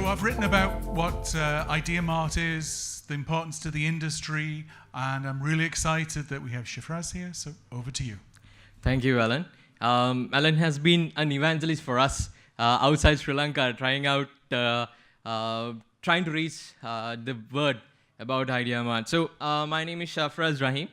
I've written about what IdeaMart is, the importance to the industry, and I'm really excited that we have Shafraz here, so over to you. Thank you, Alan. Alan has been an evangelist for us outside Sri Lanka, trying to reach the word about IdeaMart. So my name is Shafraz Rahim,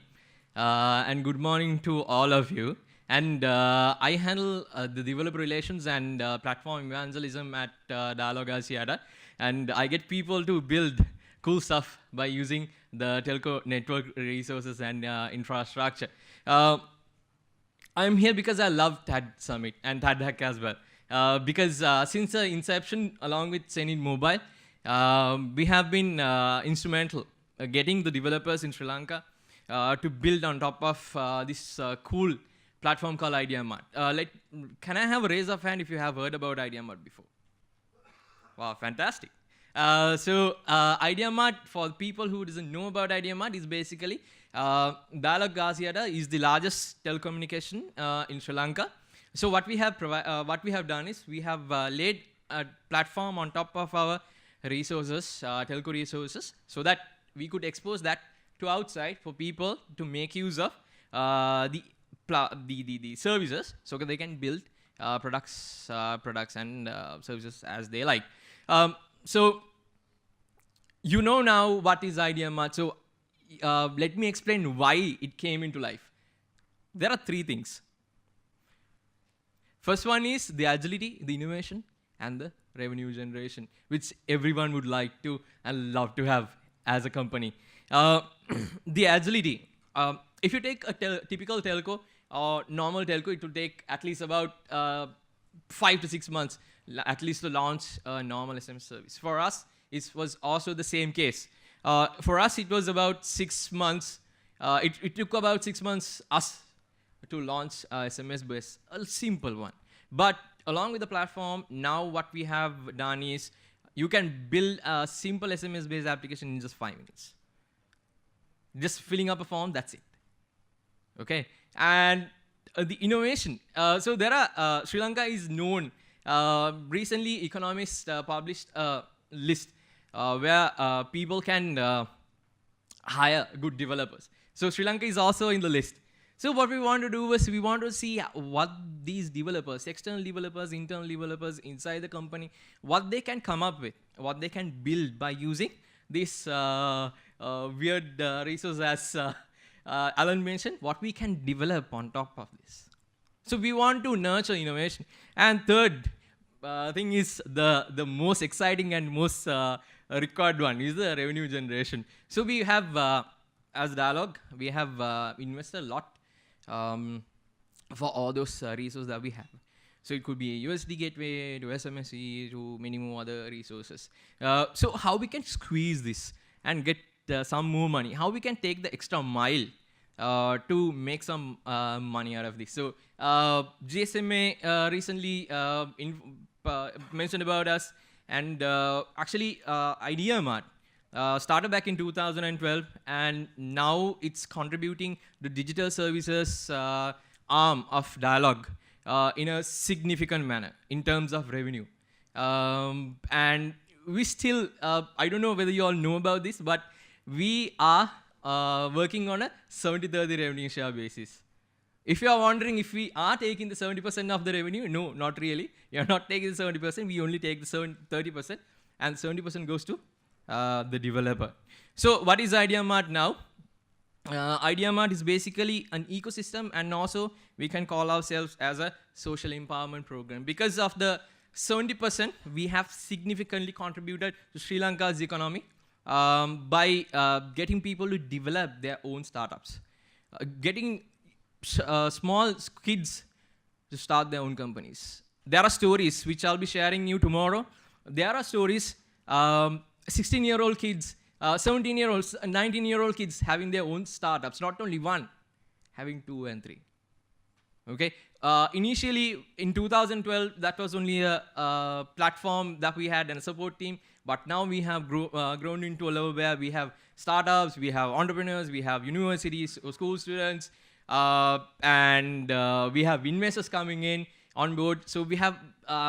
and good morning to all of you. And I handle the developer relations and platform evangelism at Dialog Asiata. And I get people to build cool stuff by using the telco network resources and infrastructure. I'm here because I love TAD Summit and TAD Hack as well. Because since the inception, along with Zenit Mobile, we have been instrumental getting the developers in Sri Lanka to build on top of this cool platform called IdeaMart. Can I have a raise of hand if you have heard about IdeaMart before? Wow, fantastic. So IdeaMart, for people who doesn't know about IdeaMart, is basically Dialog Asiata is the largest telecommunication in Sri Lanka. So what we have done is we have laid a platform on top of our resources, telco resources, so that we could expose that to outside for people to make use of the services, so that they can build products and services as they like. So you know now what is IdeaMart. So let me explain why it came into life. There are three things. First one is the agility, the innovation, and the revenue generation, which everyone would like to and love to have as a company. The agility. If you take a typical telco or normal telco, it will take at least about 5 to 6 months at least to launch a normal SMS service. For us, it was also the same case. For us, it was about 6 months. It took about 6 months us to launch SMS-based, a simple one. But along with the platform, now what we have done is you can build a simple SMS-based application in just 5 minutes. Just filling up a form, that's it. Okay, and the innovation. So there are, Sri Lanka is known, recently economists published a list where people can hire good developers. So Sri Lanka is also in the list. So what we want to do is we want to see what these developers, external developers, internal developers inside the company, what they can come up with, what they can build by using this weird resource as Alan mentioned, what we can develop on top of this. So we want to nurture innovation. And third thing is the most exciting and most required one is the revenue generation. So we have, as Dialog, we have invested a lot for all those resources that we have. So it could be a USD gateway to SMSE to many more other resources. So how we can squeeze this and get some more money, how we can take the extra mile to make some money out of this. So GSMA recently mentioned about us, and actually IdeaMart started back in 2012, and now it's contributing to digital services arm of Dialog in a significant manner in terms of revenue. And we still, I don't know whether you all know about this, but we are working on a 70-30 revenue share basis. If you are wondering if we are taking the 70% of the revenue, no, not really. We are not taking the 70%. We only take the 30%, and 70% goes to the developer. So what is IdeaMart now? IdeaMart is basically an ecosystem, and also we can call ourselves as a social empowerment program. Because of the 70%, we have significantly contributed to Sri Lanka's economy by getting people to develop their own startups, getting small kids to start their own companies. There are stories which I'll be sharing you tomorrow. There are stories, 16-year-old kids, 17-year-olds, 19-year-old kids having their own startups, not only one, having 2 and 3. Okay. Initially, in 2012, that was only a platform that we had and a support team. But now we have grown into a level where we have startups, we have entrepreneurs, we have universities, school students, and we have investors coming in. on board. So we have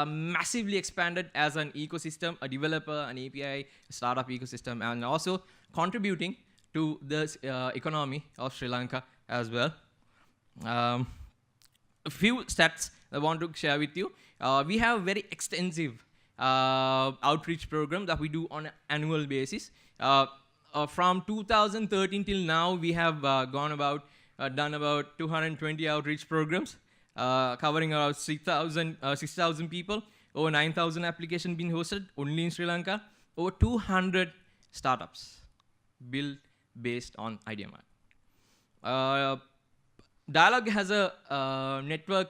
massively expanded as an ecosystem, a developer, an API, startup ecosystem, and also contributing to the economy of Sri Lanka as well. A few stats I want to share with you. We have very extensive outreach program that we do on an annual basis. From 2013 till now, we have done about 220 outreach programs, covering around 6,000 people, over 9,000 applications being hosted only in Sri Lanka, over 200 startups built based on IdeaMart. Dialog has a network.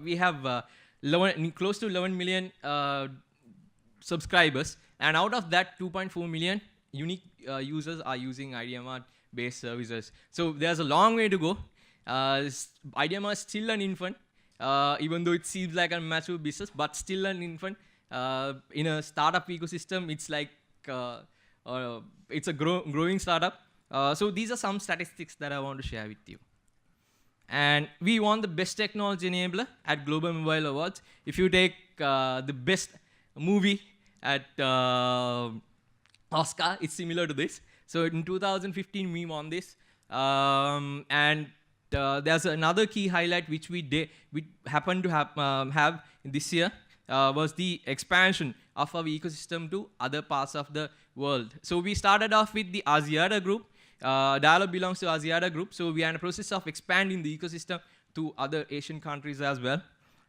We have close to 11 million subscribers, and out of that, 2.4 million unique users are using IdeaMart-based services. So there's a long way to go. IdeaMart is still an infant, even though it seems like a mature business, but still an infant. In a startup ecosystem, it's like it's a growing startup. So these are some statistics that I want to share with you. And we won the Best Technology Enabler at Global Mobile Awards. If you take the best movie at Oscar, it's similar to this. So in 2015, we won this. And there's another key highlight which we happened to have this year, was the expansion of our ecosystem to other parts of the world. So we started off with the Asiata group. Dialog belongs to Asiata group, so we are in the process of expanding the ecosystem to other Asian countries as well.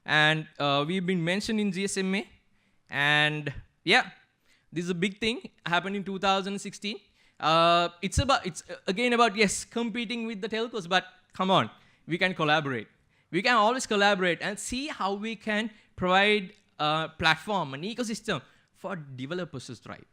And we've been mentioned in GSMA, and yeah, this is a big thing, happened in 2016. It's again about, yes, competing with the telcos, but come on, we can collaborate. We can always collaborate and see how we can provide a platform, an ecosystem for developers to thrive.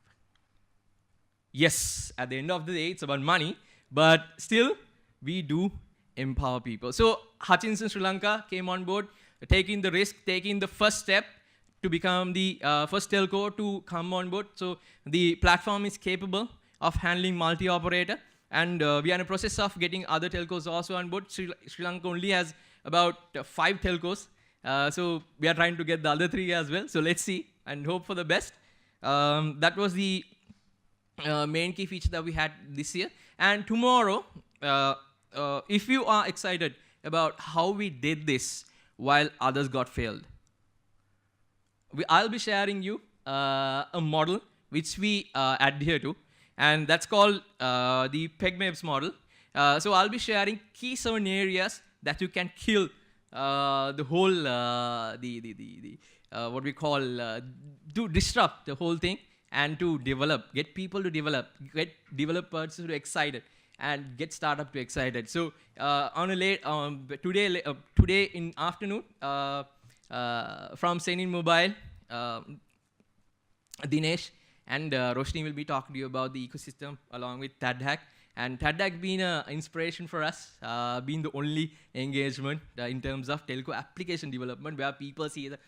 Yes, at the end of the day, it's about money, but still, we do empower people. So Hutchinson Sri Lanka came on board, taking the risk, taking the first step to become the first telco to come on board. So the platform is capable of handling multi-operator, and we are in the process of getting other telcos also on board. Sri Lanka only has about 5 telcos, so we are trying to get the other 3 as well. So let's see and hope for the best. That was the main key feature that we had this year. And tomorrow, if you are excited about how we did this while others got failed, I'll be sharing you a model which we adhere to, and that's called the PEGMAPS model. So I'll be sharing key 7 areas that you can kill the whole, what we call, to disrupt the whole thing, and to get people to develop, get developers to excited, and get startup to excited. So today in afternoon, from Senin Mobile, Dinesh and Roshni will be talking to you about the ecosystem along with TADHack. And TADHack being an inspiration for us, being the only engagement in terms of telco application development where people see that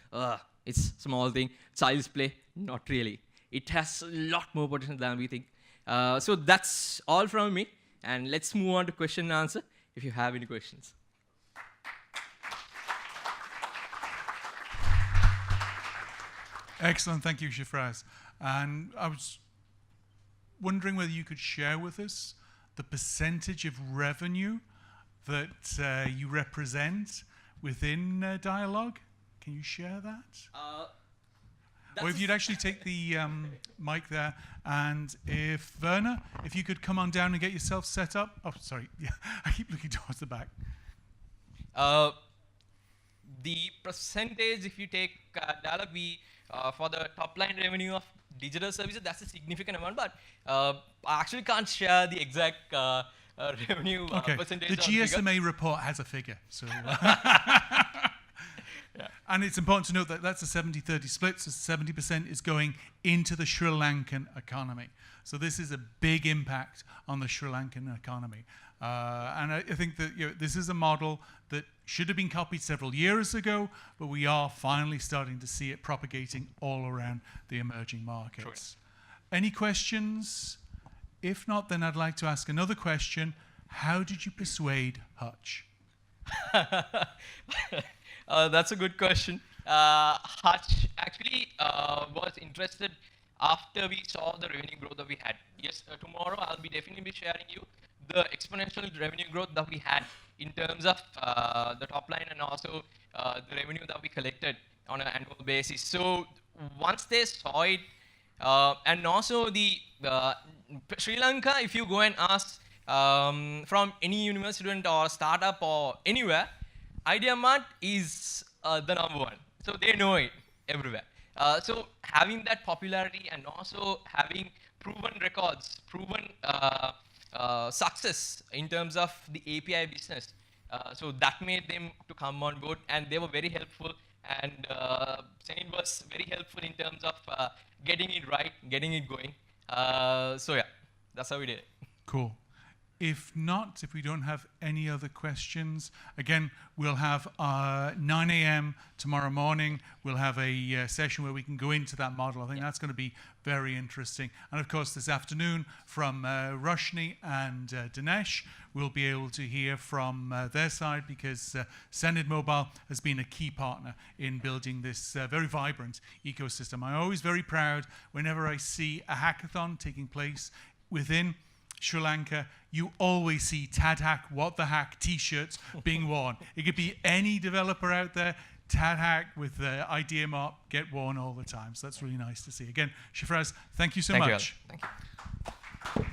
it's small thing, child's play. Not really. It has a lot more potential than we think. So that's all from me. And let's move on to question and answer if you have any questions. Excellent, thank you, Shafraz. And I was wondering whether you could share with us the percentage of revenue that you represent within Dialog. Can you share that? Or if you'd actually take the mic there, and if Werner, if you could come on down and get yourself set up. Oh, sorry, yeah, I keep looking towards the back. The percentage, if you take Dialog, for the top line revenue of digital services, that's a significant amount, but I actually can't share the exact revenue percentage. The GSMA report has a figure, so. Yeah. And it's important to note that that's a 70-30 split, so 70% is going into the Sri Lankan economy. So this is a big impact on the Sri Lankan economy. And I think that this is a model that should have been copied several years ago, but we are finally starting to see it propagating all around the emerging markets. Sure. Any questions? If not, then I'd like to ask another question. How did you persuade Hutch? That's a good question. Hutch actually was interested after we saw the revenue growth that we had. Yes, tomorrow I'll be definitely be sharing you the exponential revenue growth that we had in terms of the top line and also the revenue that we collected on an annual basis. So once they saw it, and also the Sri Lanka, if you go and ask from any university student or startup or anywhere, IdeaMart is the number one. So they know it everywhere. So having that popularity and also having proven records, proven success in terms of the API business. So that made them to come on board, and they were very helpful. And Senid was very helpful in terms of getting it right, getting it going. So yeah, that's how we did it. Cool. If not, if we don't have any other questions, again, we'll have 9 a.m. tomorrow morning. We'll have a session where we can go into that model. I think that's going to be very interesting. And of course, this afternoon from Roshni and Dinesh, we'll be able to hear from their side because Senid Mobile has been a key partner in building this very vibrant ecosystem. I'm always very proud whenever I see a hackathon taking place within Sri Lanka. You always see TADHack, What the Hack t-shirts being worn. It could be any developer out there. TADHack with IdeaMart get worn all the time. So that's really nice to see. Again, Shafraz, thank you so much. Thank you.